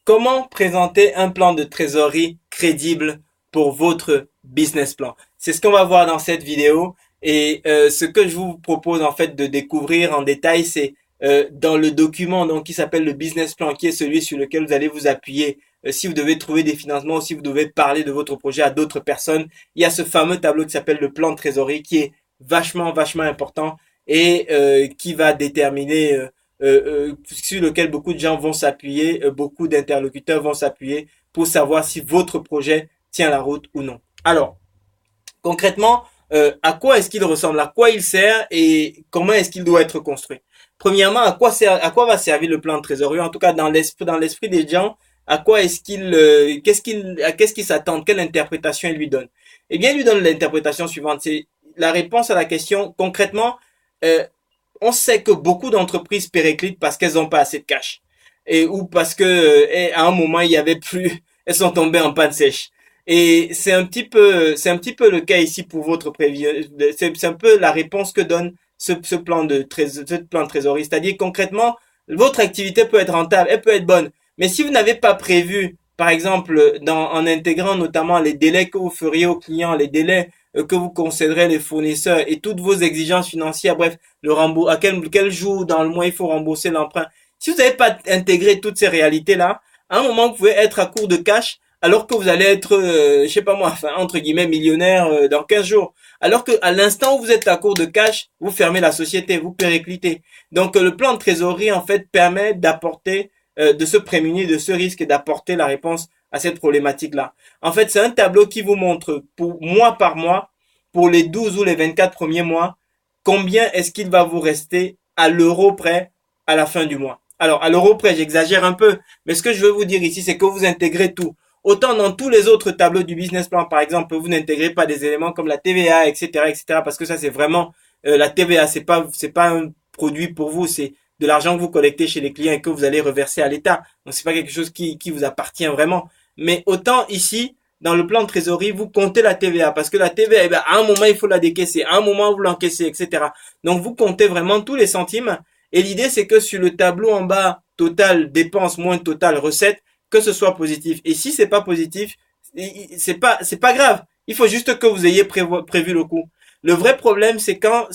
Comment présenter un plan de trésorerie crédible pour votre business plan? C'est ce qu'on va voir dans cette vidéo. Et ce que je vous propose en fait de découvrir en détail, c'est dans le document donc qui s'appelle le business plan, qui est celui sur lequel vous allez vous appuyer si vous devez trouver des financements ou si vous devez parler de votre projet à d'autres personnes. Il y a ce fameux tableau qui s'appelle le plan de trésorerie qui est vachement important et qui va déterminer sur lequel beaucoup de gens vont s'appuyer, beaucoup d'interlocuteurs vont s'appuyer pour savoir si votre projet tient la route ou non. Alors, concrètement, à quoi est-ce qu'il ressemble, à quoi il sert et comment est-ce qu'il doit être construit. Premièrement, à quoi va servir le plan de trésorerie, en tout cas dans l'esprit des gens, à quoi est-ce qu'est-ce qu'il s'attend, quelle interprétation il lui donne. Eh bien, il lui donne l'interprétation suivante, c'est la réponse à la question concrètement. Euh, on sait que beaucoup d'entreprises périclitent parce qu'elles n'ont pas assez de cash et ou parce que à un moment il y avait plus, elles sont tombées en panne sèche. Et c'est un petit peu le cas ici pour votre prévision. C'est un peu la réponse que donne ce plan de trésorerie. C'est-à-dire concrètement, votre activité peut être rentable, elle peut être bonne, mais si vous n'avez pas prévu, par exemple, en intégrant notamment les délais que vous feriez aux clients, les délais que vous concéderez les fournisseurs et toutes vos exigences financières, bref, le remboursement, quel jour dans le mois il faut rembourser l'emprunt. Si vous n'avez pas intégré toutes ces réalités-là, à un moment, vous pouvez être à court de cash alors que vous allez être, je sais pas moi, enfin, entre guillemets, millionnaire dans 15 jours. Alors que à l'instant où vous êtes à court de cash, vous fermez la société, vous périclitez. Donc le plan de trésorerie, en fait, permet d'apporter, de se prémunir de ce risque et d'apporter la réponse à cette problématique-là. En fait, c'est un tableau qui vous montre pour mois par mois, pour les 12 ou les 24 premiers mois, combien est-ce qu'il va vous rester à l'euro près à la fin du mois. Alors, à l'euro près, j'exagère un peu, mais ce que je veux vous dire ici, c'est que vous intégrez tout. Autant dans tous les autres tableaux du business plan, par exemple, vous n'intégrez pas des éléments comme la TVA, etc., parce que ça, c'est vraiment la TVA, c'est pas un produit pour vous, c'est de l'argent que vous collectez chez les clients et que vous allez reverser à l'État. Donc, c'est pas quelque chose qui vous appartient vraiment. Mais autant ici, dans le plan de trésorerie, vous comptez la TVA parce que la TVA, eh ben, à un moment, il faut la décaisser, à un moment, vous l'encaissez, etc. Donc, vous comptez vraiment tous les centimes. Et l'idée, c'est que sur le tableau en bas, total dépenses moins total recettes, que ce soit positif. Et si c'est pas positif, c'est pas grave. Il faut juste que vous ayez prévu le coup. Le vrai problème, c'est quand